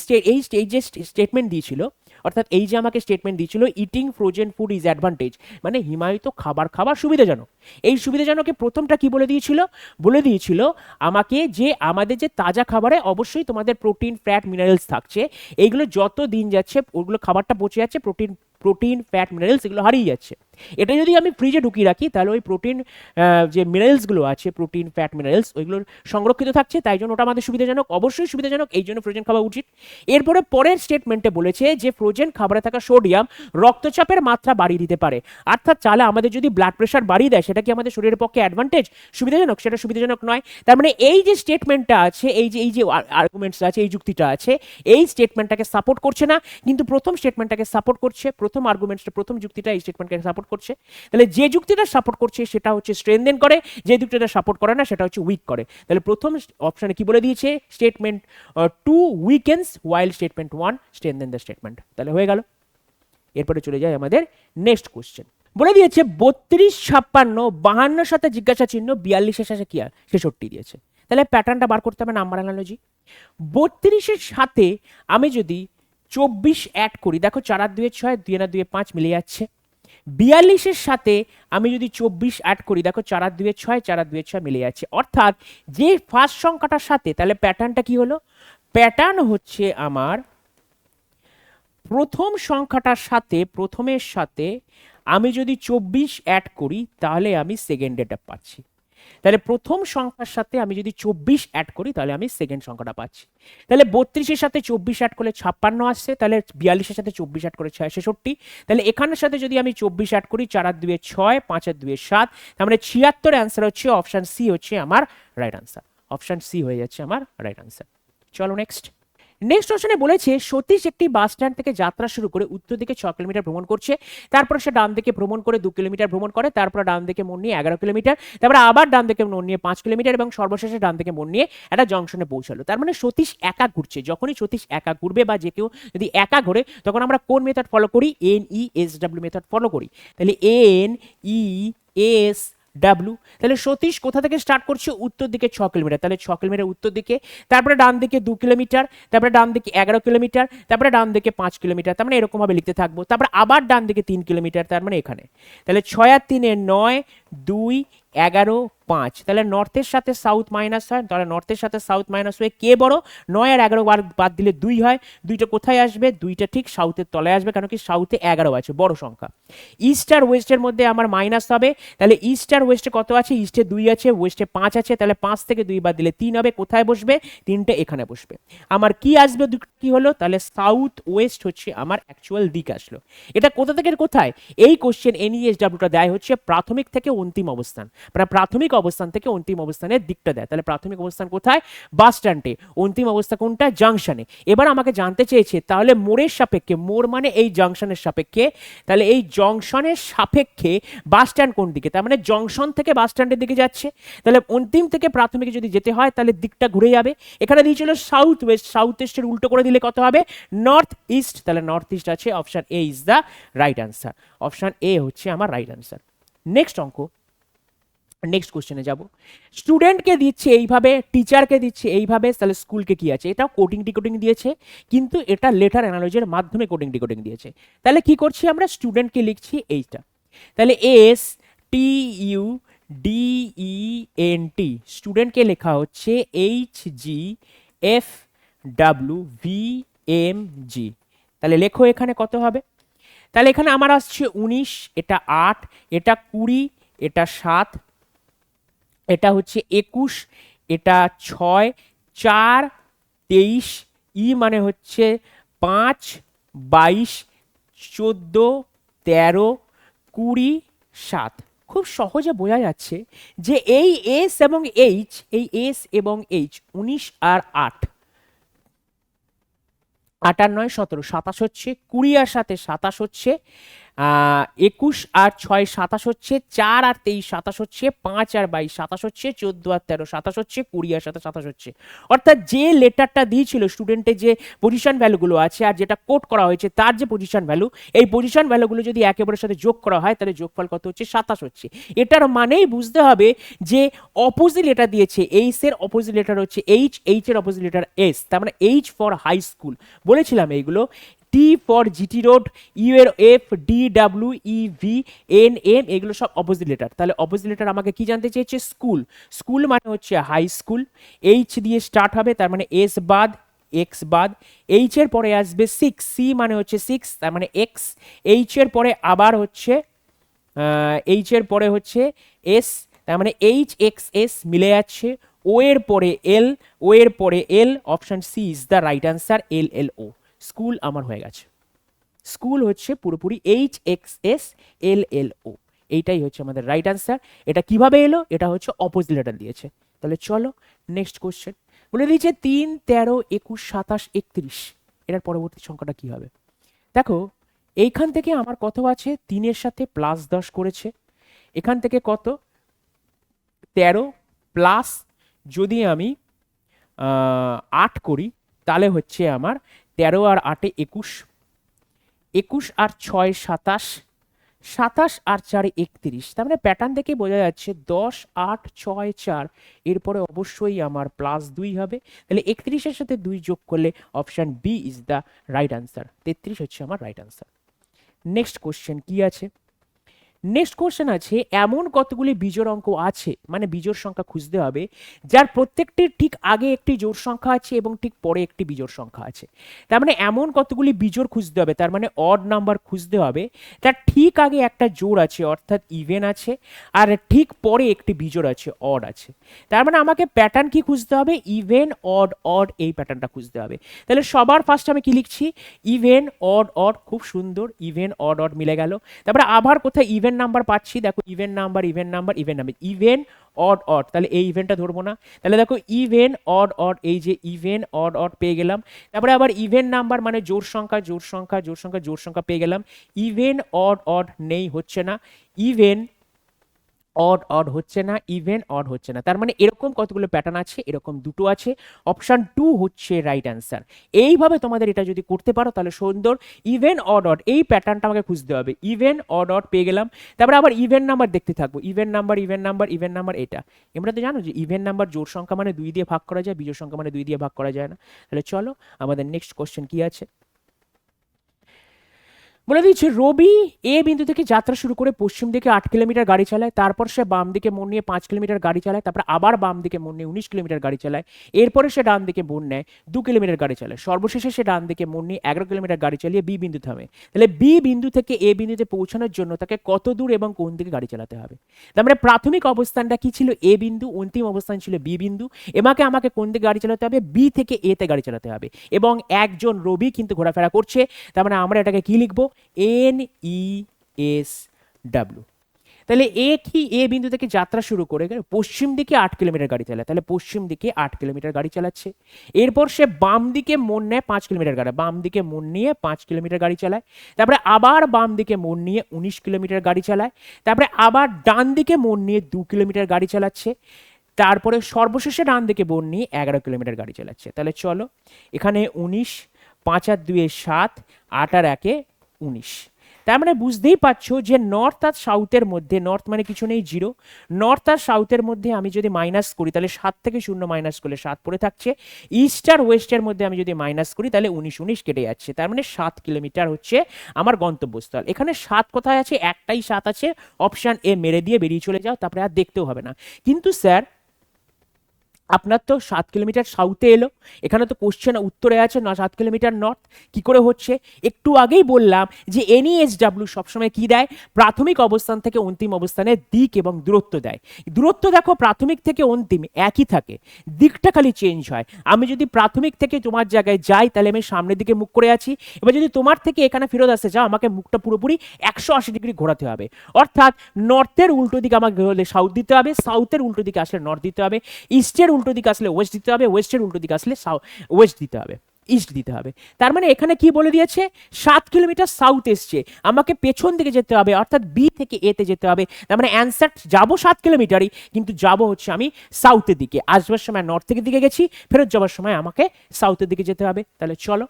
যে স্টেটমেন্ট দিয়েছিল, অর্থাৎ এই যে আমাকে স্টেটমেন্ট দিয়েছিল eating frozen food is advantage, মানে হিমায়িত খাবার খাবার সুবিধাজনক। এই সুবিধাজনকে প্রথমটা কি বলে দিয়েছিল, বলে দিয়েছিল আমাকে যে আমাদের যে তাজা খাবারে অবশ্যই তোমাদের প্রোটিন ফ্যাট মিনারেলস থাকছে, এইগুলো যত দিন যাচ্ছে ওগুলো খাবারটা পচে যাচ্ছে, প্রোটিন প্রোটিন, ফ্যাট, মিনারেলস এগুলো হারিয়ে যাচ্ছে। এটা যদি আমি ফ্রিজে ঢুকিয়ে রাখি তাহলে ওই প্রোটিন যে মিনারেলসগুলো আছে, প্রোটিন, ফ্যাট, মিনারেলস, ওইগুলোর সংরক্ষিত থাকছে, তাই জন্য ওটা আমাদের সুবিধাজনক, অবশ্যই সুবিধাজনক, এই জন্য ফ্রোজেন খাওয়া উচিত। এরপরে পরের স্টেটমেন্টে বলেছে যে ফ্রোজেন খাবারে থাকা সোডিয়াম রক্তচাপের মাত্রা বাড়িয়ে দিতে পারে, অর্থাৎ চালে আমাদের যদি ব্লাড প্রেশার বাড়িয়ে দেয় সেটা কি আমাদের শরীরের পক্ষে অ্যাডভান্টেজ, সুবিধাজনক? সেটা সুবিধাজনক নয়। তার মানে এই যে স্টেটমেন্টটা আছে, এই যে আর্গুমেন্টস আছে, এই যুক্তিটা আছে, এই স্টেটমেন্টটাকে সাপোর্ট করছে না, কিন্তু প্রথম স্টেটমেন্টটাকে সাপোর্ট করছে, প্রথম আর্গুমেন্টসটা, প্রথম যুক্তিটা এই স্টেটমেন্টকে সাপোর্ট করছে। তাহলে যে যুক্তিটা সাপোর্ট করছে সেটা হচ্ছে স্ট্রেনদেন করে, যে যুক্তিটা সাপোর্ট করে না সেটা হচ্ছে উইক করে। তাহলে প্রথম অপশনে কি বলে দিয়েছে, statement 2 weakens while statement 1 strengthen the statement. তাহলে হয়ে গেল। এরপরে চলে যায় আমাদের নেক্সট কোশ্চেন। বলে দিয়েছে 32, 56, 52 সাথে জিজ্ঞাসা চিহ্ন, 42 সাথে কি 66 দিয়েছে। তাহলে প্যাটার্নটা বার করতে হবে নাম্বার অ্যানালজি। 32 সাথে আমি যদি 24 অ্যাড করি, দেখো 4 আর 2 6, 2 আর 2 5 মিলে যাচ্ছে। 42 সাথে আমি যদি 24 অ্যাড করি, দেখো 4 আর 2 6, 4 আর 2 6 মিলে যাচ্ছে। অর্থাৎ যে ফার্স্ট সংখ্যাটার সাথে, তাহলে প্যাটার্নটা কি হলো, প্যাটার্ন হচ্ছে আমার প্রথম সংখ্যাটার সাথে, প্রথমের সাথে আমি যদি 24 অ্যাড করি তাহলে আমি সেকেন্ডেরটা পাচ্ছি। তাহলে প্রথম সংখ্যার সাথে আমি যদি 24 অ্যাড করি তাহলে আমি সেকেন্ড সংখ্যাটা পাচ্ছি। তাহলে 32 সাথে 24 অ্যাড করলে 56 আসছে, তাহলে 42 সাথে 24 অ্যাড করে 66। তাহলে এখানের সাথে যদি আমি 24 অ্যাড করি, 4 আর 2 6, 5 আর 2 7, তার মানে 76 অ্যান্সার হচ্ছে অপশন সি হচ্ছে আমার রাইট আনসার। অপশন সি হয়ে যাচ্ছে আমার রাইট আনসার। চলো নেক্সট। নেক্সট অপশনে বলেছে সতীশ একটি বাস স্ট্যান্ড থেকে যাত্রা শুরু করে উত্তর দিকে 6 কিলোমিটার ভ্রমণ করছে, তারপর সে ডান দিকে ভ্রমণ করে 2 কিলোমিটার ভ্রমণ করে, তারপর ডান দিকে মোড় নিয়ে 11 কিলোমিটার, তারপর আবার ডান দিকে মোড় নিয়ে 5 কিলোমিটার এবং সর্বশেষে ডান দিকে মোড় নিয়ে একটা জংশনে পৌঁছালো। তার মানে সতীশ একা ঘুরছে। যখনই সতীশ একা ঘুরবে বা যে কেউ যদি একা ঘোরে তখন আমরা কোন মেথড ফলো করি, NESW মেথড ফলো করি। তাহলে NES ডাব্লু। তাহলে সতীশ কোথা থেকে স্টার্ট করছে, উত্তর দিকে 6 কিলোমিটার, তাহলে 6 কিলোমিটার উত্তর দিকে, তারপরে ডান দিকে 2 কিলোমিটার, তারপরে ডান দিকে 11 কিলোমিটার, তারপরে ডান দিকে 5 কিলোমিটার, তার মানে এরকম ভাবে লিখতে থাকবো। তারপরে আবার ডান দিকে 3 কিলোমিটার, তার মানে এখানে। তাহলে 6 আর 3 9, 2, 11, 5। তাহলে নর্থের সাথে সাউথ মাইনাস হয়, তাহলে নর্থের সাথে সাউথ মাইনাস হয়ে কে বড়, 9 আর 11 বাদ দিলে 2 হয়। 2টা কোথায় আসবে, 2টা ঠিক সাউথের তলায় আসবে, কারণ কি সাউথে 11 আছে, বড় সংখ্যা। ইস্ট আর ওয়েস্টের মধ্যে আমার মাইনাস হবে, তাহলে ইস্ট আর ওয়েস্টে কত আছে, ইস্টে 2 আছে, ওয়েস্টে 5 আছে, তাহলে 5 থেকে 2 বাদ দিলে 3 হবে। কোথায় বসবে, 3টে এখানে বসবে। আমার কি আসবে, কি হলো, তাহলে সাউথ ওয়েস্ট হচ্ছে আমার অ্যাকচুয়াল দিক আসলো। এটা কোথা থেকে কোথায়, এই কোশ্চেন NESWটা দেয় হচ্ছে প্রাথমিক থেকে অন্তিম অবস্থান, মানে প্রাথমিক অবস্থান থেকে অন্তিম অবস্থানের দিকটা দেয়। তাহলে প্রাথমিক অবস্থান কোথায়, বাস স্ট্যান্ডে, অন্তিম অবস্থা কোনটা, জাংশনে। এবার আমাকে জানতে চেয়েছে তাহলে মোড়ের সাপেক্ষে, মোড় মানে এই জাংশনের সাপেক্ষে, তাহলে এই জংশনের সাপেক্ষে বাস স্ট্যান্ড কোন দিকে, তার মানে জংশন থেকে বাস স্ট্যান্ডের দিকে যাচ্ছে। তাহলে অন্তিম থেকে প্রাথমিকে যদি যেতে হয় তাহলে দিকটা ঘুরে যাবে। এখানে দিয়েছিল সাউথ ওয়েস্ট, সাউথ ওয়েস্টের উল্টো করে দিলে কত হবে, নর্থ ইস্ট। তাহলে নর্থ ইস্ট আছে, option A is the right answer. Option A হচ্ছে আমার রাইট আনসার। নেক্সট অঙ্ক, নেক্সট কোশ্চেনে যাব। স্টুডেন্টকে দিচ্ছে এইভাবে, টিচারকে দিচ্ছে এইভাবে, তাহলে স্কুলকে কি আছে, এটা কোডিং ডিকোডিং দিয়েছে, কিন্তু এটা লেটার অ্যানালজির মাধ্যমে কোডিং ডিকোডিং দিয়েছে। তাহলে কি করছি আমরা, স্টুডেন্টকে লিখছি এইটা, তাহলে STUDENT, স্টুডেন্টকে লেখা হচ্ছে HGFWVMG। তাহলে লেখো এখানে কত হবে, তাহলে এখানে আমার আসছে 19, এটা 8, এটা 20, এটা 7, এটা হচ্ছে 21, এটা 6, 4, 23, মানে হচ্ছে 5, 22, 14, 13, 20, 7। খুব সহজে বোঝা যাচ্ছে যে এই এস এবং এইচ, এই এস এবং এইচ 19 আর 8, 8 আর 9 17, 27 হচ্ছে, 20 আর 7 27 হচ্ছে, 21 আর 6 27 হচ্ছে, 4 আর 23 27 হচ্ছে, 5 আর 22 27 হচ্ছে, 14 আর 13 27 হচ্ছে, 20 আর 7 27 হচ্ছে। অর্থাৎ যে লেটারটা দিয়েছিল স্টুডেন্টের যে পজিশন ভ্যালুগুলো আছে আর যেটা কোড করা হয়েছে তার যে পজিশন ভ্যালু, এই পজিশন ভ্যালুগুলো যদি একেবারে সাথে যোগ করা হয় তাহলে যোগফল কত হচ্ছে, 27 হচ্ছে। এটার মানেই বুঝতে হবে যে অপোজিট লেটার দিয়েছে, এইচ এর অপোজিট লেটার হচ্ছে এইচ, এইচ এর অপোজিট লেটার এস, তার মানে এইচ ফর হাই স্কুল বলেছিলাম এইগুলো। T for GT road, U এর F, D W, E V, N M, এগুলো সব অপোজিট লেটার। তাহলে অপোজিট লেটার আমাকে কি জানতে চেয়েছে, স্কুল। স্কুল মানে হচ্ছে হাই স্কুল, এইচ দিয়ে স্টার্ট হবে, তার মানে এস বাদ, এক্স বাদ, এইচ এর পরে আসবে সিক্স, সি মানে হচ্ছে সিক্স, তার মানে এক্স, এইচ এর পরে আবার হচ্ছে এইচ এর পরে হচ্ছে এস, তার মানে এইচ এক্স এস মিলে যাচ্ছে, ও এর পরে এল, ও এর পরে L, option C is the right answer, L L O. School আমার হয়ে গেছে, স্কুল হচ্ছে পুরোপুরি H X S L L O, এইটাই হচ্ছে আমাদের রাইট অ্যান্সার। এটা কিভাবে এলো, এটা হচ্ছে অপোজিট লেটার দিয়েছে। তাহলে চলো নেক্সট কোশ্চেন, বলে দিয়েছে 3, 13, 21, 27, 31, এটার পরবর্তী সংখ্যাটা কি হবে? দেখো এইখান থেকে আমার কত আছে, 3-এর সাথে +10 করেছে, এখান থেকে কত 13 প্লাস যদি আমি 8 করি তাহলে হচ্ছে আমার 13 আর 8-এ 21, 21 আর 6 27, 27 আর 4 31, তার মানে প্যাটার্ন দেখে বোঝা যাচ্ছে 10 8 6 4, এরপরে অবশ্যই আমার +2 হবে, তাহলে 31-এর সাথে 2 যোগ করলে option B is the right answer, 33 হচ্ছে আমার রাইট অ্যান্সার। নেক্সট কোশ্চেন কি আছে, নেক্সট কোশ্চেন আছে এমন কতগুলি বিজোড় অঙ্ক আছে, মানে বিজোড় সংখ্যা খুঁজতে হবে যার প্রত্যেকটির ঠিক আগে একটি জোড় সংখ্যা আছে এবং ঠিক পরে একটি বিজোড় সংখ্যা আছে। তার মানে এমন কতগুলি বিজোড় খুঁজতে হবে, তার মানে অড নাম্বার খুঁজতে হবে, তার ঠিক আগে একটা জোড় আছে অর্থাৎ ইভেন আছে, আর ঠিক পরে একটি বিজোড় আছে অড আছে। তার মানে আমাকে প্যাটার্ন কি খুঁজতে হবে, ইভেন অড অড, এই প্যাটার্নটা খুঁজতে হবে। তাহলে সবার ফার্স্ট আমি কি লিখছি, ইভেন অড অড, খুব সুন্দর, ইভেন অড অড মিলে গেল। তারপরে আবার কোথায় ইভেন নাম্বার পাচ্ছি, দেখো even number even number even number, even odd odd, তাহলে এই ইভেনটা ধরবো না, তাহলে দেখো ইভেন অড অড, এই যে ইভেন অড অড পেয়ে গেলাম। তারপরে আবার ইভেন নাম্বার মানে জোড় সংখ্যা জোড় সংখ্যা জোড় সংখ্যা জোড় সংখ্যা পেয়ে গেলাম, ইভেন অড অড নেই, হচ্ছে না, ইভেন অড অড হচ্ছে না, ইভেন অড হচ্ছে না, তার মানে এরকম কতগুলো প্যাটার্ন আছে, এরকম দুটো আছে, অপশন 2 হচ্ছে রাইট অ্যান্সার। এইভাবে তোমাদের এটা যদি করতে পারো তাহলে সুন্দর, ইভেন অড অড এই প্যাটার্নটা আমাকে খুঁজতে হবে, ইভেন অড অড পেয়ে গেলাম। তারপরে আবার ইভেন নাম্বার দেখতে থাকবো, even number even number even number, এটা তোমরা তো জানো যে ইভেন নাম্বার জোড় সংখ্যা মানে 2 দিয়ে ভাগ করা যায়, বিজোড় সংখ্যা মানে 2 দিয়ে ভাগ করা যায় না। তাহলে চলো আমাদের নেক্সট কোশ্চেন কি আছে, বলে দিচ্ছি রবি এ বিন্দু থেকে যাত্রা শুরু করে পশ্চিম দিকে 8 কিলোমিটার গাড়ি চালায়, তারপর সে বাম দিকে মোড় নিয়ে 5 কিলোমিটার গাড়ি চালায়, তারপর আবার বাম দিকে মোড় নিয়ে 19 কিলোমিটার গাড়ি চালায়, এরপরে সে ডান দিকে মোড় নেয় 2 কিলোমিটার গাড়ি চালায়, সর্বশেষে সে ডান দিকে মোড় নিয়ে 11 কিলোমিটার গাড়ি চালিয়ে বি বিন্দু থামে। তাহলে বি বিন্দু থেকে এ বিন্দুতে পৌঁছানোর জন্য তাকে কত দূর এবং কোন দিকে গাড়ি চালাতে হবে? তার মানে প্রাথমিক অবস্থানটা কি ছিল, এ বিন্দু, অন্তিম অবস্থান ছিল বি বিন্দু, আমাকে কোন দিকে গাড়ি চালাতে হবে, বি থেকে এ তে গাড়ি চালাতে হবে, এবং একজন রবি কিন্তু ঘোরাফেরা করছে, তার মানে আমরা এটাকে কি লিখবো, এন ই এস ডাব্লিউ। তাহলে এ কি এ বিন্দু থেকে যাত্রা শুরু করে পশ্চিম দিকে 8 কিলোমিটার গাড়ি চালায়, তাহলে পশ্চিম দিকে 8 কিলোমিটার গাড়ি চালাচ্ছে, এরপর সে বাম দিকে মোড় নেয় 5 কিলোমিটার গাড়ি, বাম দিকে মোড় নিয়ে 5 কিলোমিটার গাড়ি চালায়, তারপরে আবার বাম দিকে মোড় নিয়ে 19 কিলোমিটার গাড়ি চালায়, তারপরে আবার ডান দিকে মোড় নিয়ে 2 কিলোমিটার গাড়ি চালাচ্ছে, তারপরে সর্বশেষে ডান দিকে মোড় নিয়ে 11 কিলোমিটার গাড়ি চালাচ্ছে। তাহলে চলো এখানে 19, 5 আর 2 7, 8 আর 1 19, তার মানে বুঝতেই পারছো যে নর্থ আর সাউথের মধ্যে, নর্থ মানে কিছু নেই 0, নর্থ আর সাউথের মধ্যে আমি যদি মাইনাস করি তাহলে 7 থেকে 0 মাইনাস করলে 7 পড়ে থাকছে, ইস্ট আর ওয়েস্টের মধ্যে আমি যদি মাইনাস করি তাহলে 19 19 কেটে যাচ্ছে, তার মানে 7 কিলোমিটার হচ্ছে আমার গন্তব্যস্থল। এখানে 7 কোথায় আছে, একটাই 7 আছে, অপশন এ মেরে দিয়ে বেরিয়ে চলে যাও, তারপরে আর দেখতেও হবে না। কিন্তু স্যার আপনার তো 7 কিলোমিটার সাউথে এলো, এখানে তো কোশ্চেন উত্তরে আছে না 7 কিলোমিটার নর্থ, কি করে হচ্ছে? একটু আগেই বললাম যে এনইএসডব্লিউ সবসময় কি দেয়, প্রাথমিক অবস্থান থেকে অন্তিম অবস্থানে দিক এবং দূরত্ব দেয়। দূরত্ব দেখো প্রাথমিক থেকে অন্তিম একই থাকে, দিকটা খালি চেঞ্জ হয়। আমি যদি প্রাথমিক থেকে তোমার জায়গায় যাই তাহলে আমি সামনের দিকে মুখ করে আছি, এবার যদি তোমার থেকে এখানে ফেরত আসতে যাও আমাকে মুখটা পুরোপুরি 180 ডিগ্রি ঘোরাতে হবে, অর্থাৎ নর্থের উল্টো দিকে আমাকে হলে সাউথ দিতে হবে, সাউথের উল্টো দিকে আসলে নর্থ দিতে হবে, ইস্টের উল্টো দিকে আসলে ওয়েস্ট দিতে হবে, ওয়েস্টের উল্টো দিকে আসলে ওয়েস্ট দিতে হবে, ইস্ট দিতে হবে। তার মানে এখানে কি বলে দিয়েছে, 7 কিলোমিটার সাউথ এসছে, আমাকে পেছন দিকে যেতে হবে, অর্থাৎ বি থেকে এ তে যেতে হবে, তার মানে অ্যান্সার যাবো 7 কিলোমিটারই, কিন্তু যাবো হচ্ছে আমি সাউথের দিকে, আসবার সময় নর্থের দিকে গেছি, ফেরত যাবার সময় আমাকে সাউথের দিকে যেতে হবে। তাহলে চলো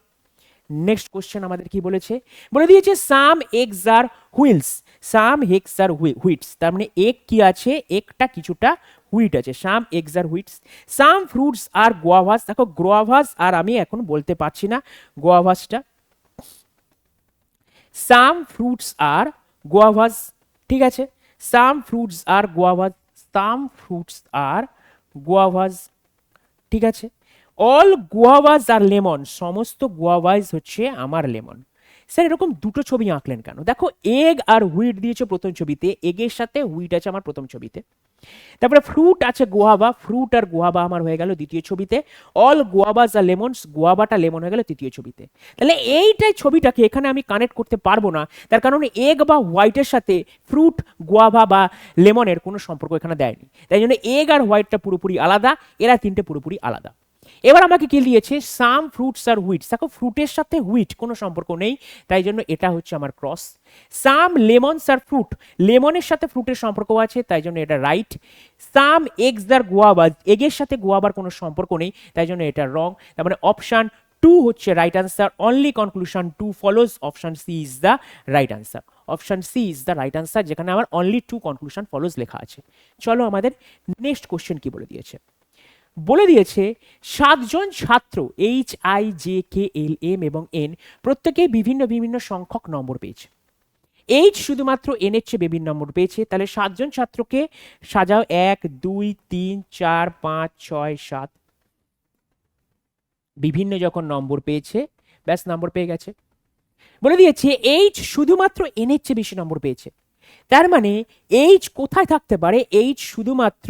নেক্সট কোশ্চেন আমাদের কি বলেছে, বলে দিয়েছে সাম এগস আর হুইলস, সাম হেক্স আর হুইটস, তার মানে এক কি আছে, একটা কিছুটা হুইট আছে, সাম এগস আর হুইটস, সাম ফ্রুটস আর গোয়াভাস, দেখো গোয়াভাস আর আমি এখন বলতে পারছি না গোয়াভাসটা, সাম ফ্রুটস আর গোয়াভাস, ঠিক আছে, সাম ফ্রুটস আর গোয়াভাস, সাম ফ্রুটস আর গোয়াভাস, ঠিক আছে। অল গুয়াভাস আর লেমন, সমস্ত গুয়াভাস হচ্ছে আমার লেমন। স্যার এরকম দুটো ছবি আঁকলেন কেন? দেখো এগ আর হুইট দিয়েছে প্রথম ছবিতে, এগের সাথে হুইট আছে আমার প্রথম ছবিতে। তারপরে ফ্রুট আছে গোয়াবা, ফ্রুট আর গোয়াবা আমার হয়ে গেল দ্বিতীয় ছবিতে। অল গোয়াবাস আর লেমনস, গোয়াবাটা লেমন হয়ে গেল তৃতীয় ছবিতে। তাহলে এইটাই ছবিটাকে এখানে আমি কানেক্ট করতে পারবো না, তার কারণ এগ বা হোয়াইটের সাথে ফ্রুট, গোয়াবা বা লেমনের কোনো সম্পর্ক এখানে দেয়নি, তাই জন্য এগ আর হোয়াইটটা পুরোপুরি আলাদা, এরা তিনটে পুরোপুরি আলাদা। এবার আমাকে কি দিয়েছে? সাম ফ্রুটস আর হুইটস, দেখো ফ্রুটের সাথে হুইট কোনো সম্পর্ক নেই, তাই জন্য এটা হচ্ছে আমার ক্রস। সাম লেমনস আর ফ্রুট, লেমনের সাথে ফ্রুটের সম্পর্ক আছে, তাই জন্য এটা রাইট। সাম এগস আর গোয়াবা, এগের সাথে গোয়াবার কোনো সম্পর্ক নেই, তাই জন্য এটা রং। তার মানে অপশন 2 হচ্ছে right answer. Only conclusion 2 follows, option C is the right answer. Option C is the right answer, যেখানে আমার অনলি 2 কনক্লুশন ফলোজ লেখা আছে। চলো আমাদের নেক্সট কোশ্চেন কি বলে দিয়েছে। বলে দিয়েছে 7জন ছাত্র HIJKLM এবং N প্রত্যেকেই বিভিন্ন বিভিন্ন সংখ্যক নম্বর পেয়েছে। এইচ শুধুমাত্র এন এর চেয়ে বেবির নম্বর পেয়েছে, তাহলে 7জন ছাত্রকে সাজাও 1 2 3 4 5 6 7, বিভিন্ন যখন নম্বর পেয়েছে ব্যাস নম্বর পেয়ে গেছে। বলে দিয়েছে এইচ শুধুমাত্র এন এর চেয়ে বেশি নম্বর পেয়েছে, তার মানে এইচ কোথায় থাকতে পারে? এইচ শুধুমাত্র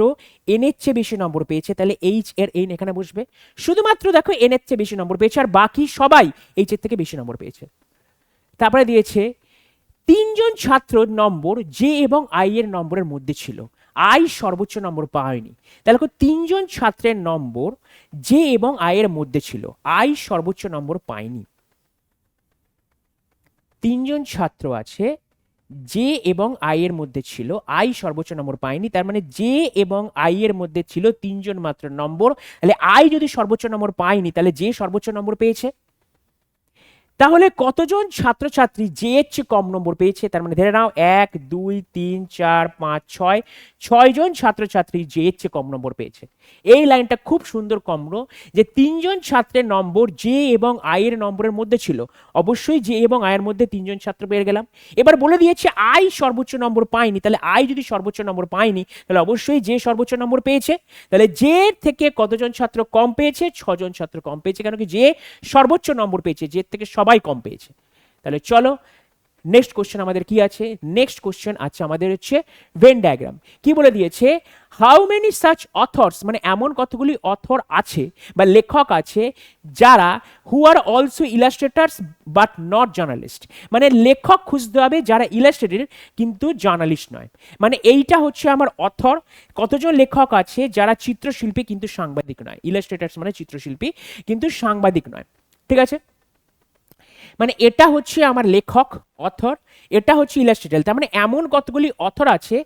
এন এর চেয়ে বেশি নম্বর পেয়েছে, তাহলে এইচ এর এন এখানে বসবে। শুধুমাত্র দেখো এন এর চেয়ে বেশি নম্বর পেয়েছে, আর বাকি সবাই এইচ এর থেকে বেশি নম্বর পেয়েছে। তারপরে দিয়েছে 3জন ছাত্রর নম্বর জে এবং আই এর নম্বরের মধ্যে ছিল, আই সর্বোচ্চ নম্বর পায়নি। তাহলে 3জন ছাত্রের নম্বর জে এবং আই এর মধ্যে ছিল, আই সর্বোচ্চ নম্বর পায়নি। 3জন ছাত্র আছে, জে এবং আই এর মধ্যে ছিল, আই সর্বোচ্চ নম্বর পায়নি, তার মানে জে এবং আই এর মধ্যে ছিল 3জন মাত্র নম্বর, তাহলে আই যদি সর্বোচ্চ নম্বর পায়নি তাহলে জে সর্বোচ্চ নম্বর পেয়েছে। তাহলে কতজন ছাত্রছাত্রী জে এর চেয়ে কম নম্বর পেয়েছে? তার মানে ধরে নাও 1 2 3 4 5 6, 6জন ছাত্রছাত্রী জে এর চেয়ে কম নম্বর পেয়েছে। এই লাইনটা খুব সুন্দর কম্র, যে 3জন ছাত্রের নম্বর জে এবং আই এর নম্বরের মধ্যে ছিল, অবশ্যই জে এবং আই এর মধ্যে 3জন ছাত্র পেয়ে গেলাম। এবার বলে দিয়েছে আই সর্বোচ্চ নম্বর পায়নি, তাহলে আই যদি সর্বোচ্চ নম্বর পায়নি তাহলে অবশ্যই জে সর্বোচ্চ নম্বর পেয়েছে। তাহলে জে থেকে কতজন ছাত্র কম পেয়েছে? 6জন ছাত্র কম পেয়েছে, কেন কি জে সর্বোচ্চ নম্বর পেয়েছে, জে থেকে সবাই কম পেয়েছে। তাহলে চলো নেক্সট কোশ্চেন আমাদের কি আছে? নেক্সট কোশ্চেন আছে আমাদের হচ্ছে ভেন ডায়াগ্রাম। কি বলে দিয়েছে? হাউ মেনি সাচ অথর্স, মানে এমন কতগুলি অথর আছে বা লেখক আছে যারা who are also illustrators but not journalist, মানে লেখক খুঁজতে হবে যারা ইলাস্ট্রেটর কিন্তু জার্নালিস্ট নয়। মানে এইটা হচ্ছে আমার অথর। কতজন লেখক আছে যারা চিত্রশিল্পী কিন্তু সাংবাদিক নয়, ইলাস্ট্রেটার্স মানে চিত্রশিল্পী কিন্তু সাংবাদিক নয়, ঠিক আছে? মানে এটা হচ্ছে আমার লেখক অথর, এটা হচ্ছে ইলাস্ট্রেটর। তার মানে এমন কতগুলি অথর আছে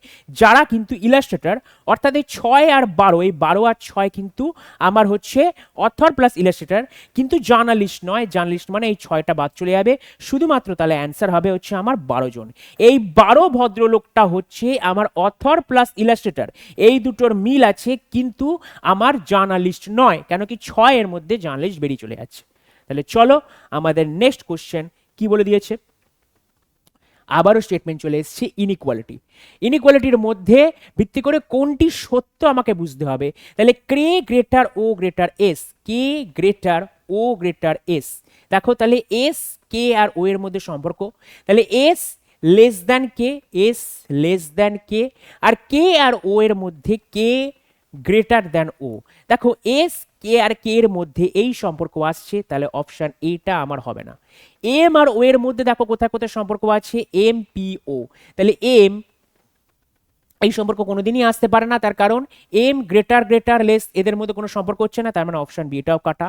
যারা কিন্তু ইলাস্ট্রেটর, অর্থাৎ এই 6 আর 12, এই 12 আর 6 কিন্তু আমার হচ্ছে অথর প্লাস ইলাস্ট্রেটর, কিন্তু জার্নালিস্ট নয়। জার্নালিস্ট মানে এই 6টা বাদ চলে যাবে, শুধুমাত্র তাহলে অ্যান্সার হবে হচ্ছে আমার 12 জন। এই 12 ভদ্রলোকটা হচ্ছে আমার অথর প্লাস ইলাস্ট্রেটর, এই দুটোর মিল আছে, কিন্তু আমার জার্নালিস্ট নয়, কেন কি 6 এর মধ্যে জার্নালিস্ট বেরিয়ে চলে যাচ্ছে। তাহলে চলো আমাদের নেক্সট কোশ্চেন কি বলে দিয়েছে। আবারও স্টেটমেন্ট চলে এসেছে ইনইকুয়ালিটি। ইনইকুয়ালিটির মধ্যে ভিত্তি করে কোনটি সত্য আমাকে বুঝতে হবে। তাহলে কে গ্রেটার ও গ্রেটার এস, কে গ্রেটার ও গ্রেটার এস। দেখো তাহলে এস কে আর ও এর মধ্যে সম্পর্ক, তাহলে এস লেস দ্যান কে, এস লেস দ্যান কে, আর কে আর ও এর মধ্যে কে গ্রেটার দ্যান ও। দেখো এস কে আর কে এর মধ্যে এই সম্পর্ক আসছে, তাহলে অপশন এটা আমার হবে না। এম আর ও এর মধ্যে দেখো কোথায় কোথায় সম্পর্ক আছে, এম পি ও, তাহলে এম এই সম্পর্ক কোনোদিনই আসতে পারে না, তার কারণ এম গ্রেটার গ্রেটার লেস এদের মধ্যে কোনো সম্পর্ক হচ্ছে না, তার মানে অপশন বি এটাও কাটা।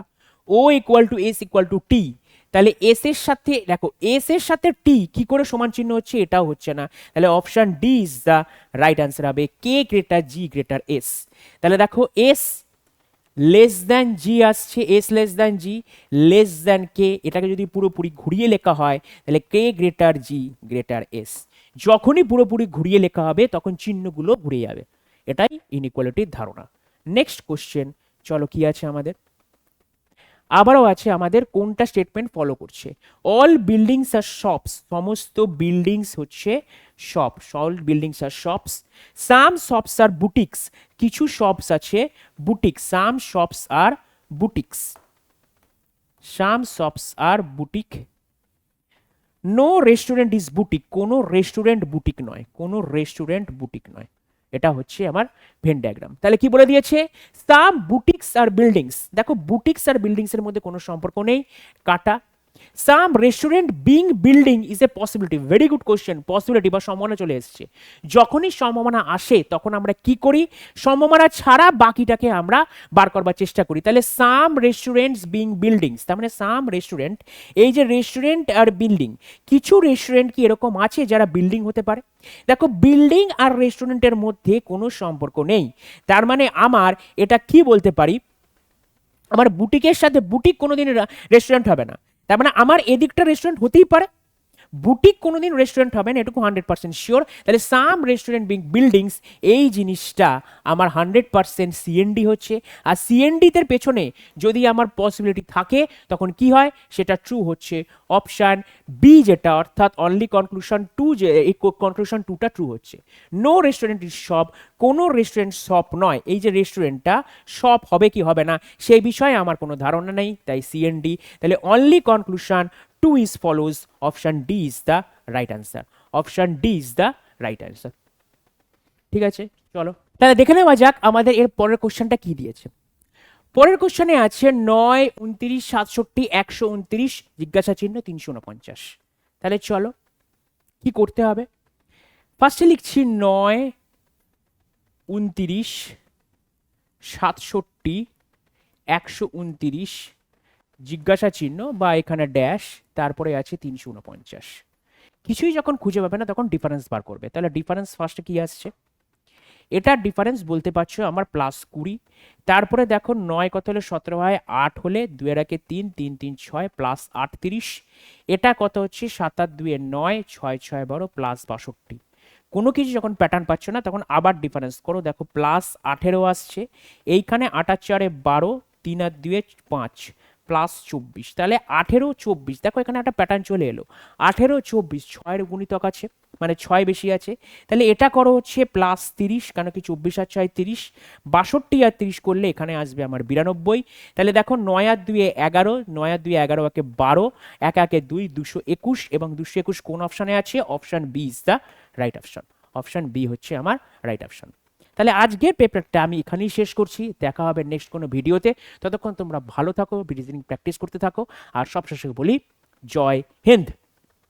O equal to S equal to T, তাহলে এস এর সাথে দেখো এস এর সাথে টি কি করে সমান চিহ্ন হচ্ছে, এটাও হচ্ছে না, তাহলে option D is the right answer হবে, কে গ্রেটার জি গ্রেটার এস। তাহলে দেখো এস লেস দ্যান জি আসছে, এস লেস দ্যান জি লেস দ্যান কে, এটাকে যদি পুরোপুরি ঘুরিয়ে লেখা হয় তাহলে কে গ্রেটার জি গ্রেটার এস। যখনই পুরোপুরি ঘুরিয়ে লেখা হবে তখন চিহ্নগুলো ঘুরে যাবে, এটাই ইনইকুয়ালিটির ধারণা। নেক্সট কোশ্চেন চলো কি আছে আমাদের। আবারও আছে আমাদের কোনটা স্টেটমেন্ট ফলো করছে। অল বিল্ডিংস আর শপস, সমস্ত বিল্ডিংস হচ্ছে shop, all buildings are shops. Some shops are boutiques, কিছু শপস আছে boutique, some shops are boutiques, some shops are boutique, no restaurant is boutique, কোনো রেস্টুরেন্ট বুটিক নয়, কোনো restaurant boutique নয়। এটা হচ্ছে আমার ভেন ডায়াগ্রাম। তাহলে কি বলে দিয়েছে, সাম বুটিক্স আর বিল্ডিংস, দেখো বুটিক্স আর বিল্ডিংস এর মধ্যে কোনো সম্পর্ক নেই, কাটা। Some restaurant being building is a possibility, very good question, possibility বা সম্ভাবনা চলে এসেছে। যখনই সম্ভাবনা আসে তখন আমরা কি করি, সম্ভাবনা ছাড়া বাকিটাকে আমরা বার করবার চেষ্টা করি। তাহলে সাম রেস্টুরেন্টস বিং বিল্ডিংস, তার মানে সাম রেস্টুরেন্ট, এই যে রেস্টুরেন্ট আর বিল্ডিং, কিছু রেস্টুরেন্ট কি এরকম আছে যারা বিল্ডিং হতে পারে। দেখো বিল্ডিং আর রেস্টুরেন্টের মধ্যে কোনো সম্পর্ক নেই, তার মানে আমার এটা কি বলতে পারি, আমার বুটিকের সাথে বুটিক কোনোদিন রেস্টুরেন্ট হবে না, তার মানে আমার এদিকটা রেস্টুরেন্ট হতেই পারে, বুটিক কোনোদিন রেস্টুরেন্ট হবে না, এটুকু 100% শিওর। তাহলে সাম রেস্টুরেন্ট বিং বিল্ডিংস, এই জিনিসটা আমার 100% সিএনডি হচ্ছে। আর সিএনডিতে পেছনে যদি আমার পসিবিলিটি থাকে তখন কি হয়, সেটা ট্রু হচ্ছে অপশান বি, যেটা অর্থাৎ অনলি কনক্লুশন টু, যে এই কনক্লুশন টুটা ট্রু হচ্ছে। নো রেস্টুরেন্ট ইজ শপ, কোনো রেস্টুরেন্ট শপ নয়, এই যে রেস্টুরেন্টটা শপ হবে কি হবে না সেই বিষয়ে আমার কোনো ধারণা নেই, তাই সিএনডি। তাহলে only conclusion 2 is follows, option D is the right answer, option D is the right answer। ঠিক আছে, চলো তাহলে দেখে নেওয়া যাক আমাদের এর পরের কোশ্চেনটা কি দিয়েছে। পরের কোশ্চেনে আছে 9, 29, 67, 129, জিজ্ঞাসা চিহ্ন 349। তাহলে চলো কি করতে হবে, ফার্স্টে লিখছি 9, 29, 67, 129, জিজ্ঞাসা চিহ্ন বা এখানে ড্যাশ, তারপরে আছে 349। কিছুই যখন খুঁজে পাবে না তখন ডিফারেন্স বার করবে। তাহলে ডিফারেন্স ফার্স্টে কি আসছে, এটার ডিফারেন্স বলতে পারছো আমার +20, তারপরে দেখো 9 কত হলে 17 হয়, 8 হলে 2 এর একে 3, 3 3 6 +38, এটা কত হচ্ছে 7 আর 2 এর 9, 6 6 12 +62। কোনো কিছু যখন প্যাটার্ন পাচ্ছ না তখন আবার ডিফারেন্স করো, দেখো +18 আসছে, এইখানে 8 আর 4 12, 3 আর 2 5 +24, তাহলে 18 24, দেখো এখানে একটা প্যাটার্ন চলে এলো, 18 24 6 এর গুণিতক আছে, মানে 6 বেশি আছে, তাহলে এটা করো হচ্ছে +30, কেন কি 24 আর 6 30, 62 আর 30 করলে এখানে আসবে আমার 92। তাহলে দেখো 9 আর 2 11, 9 আর 2 11 একে 12, 1 1 2 221, এবং 221 কোন অপশানে আছে, option B is the right option, option B হচ্ছে আমার রাইট অপশান। তাহলে আজকের পেপারটা আমি এখানেই শেষ করছি, দেখা হবে নেক্সট কোনো ভিডিওতে, ততক্ষণ তোমরা ভালো থাকো, রিজনিং প্র্যাকটিস করতে থাকো, আর সবশেষে বলি জয় হিন্দ।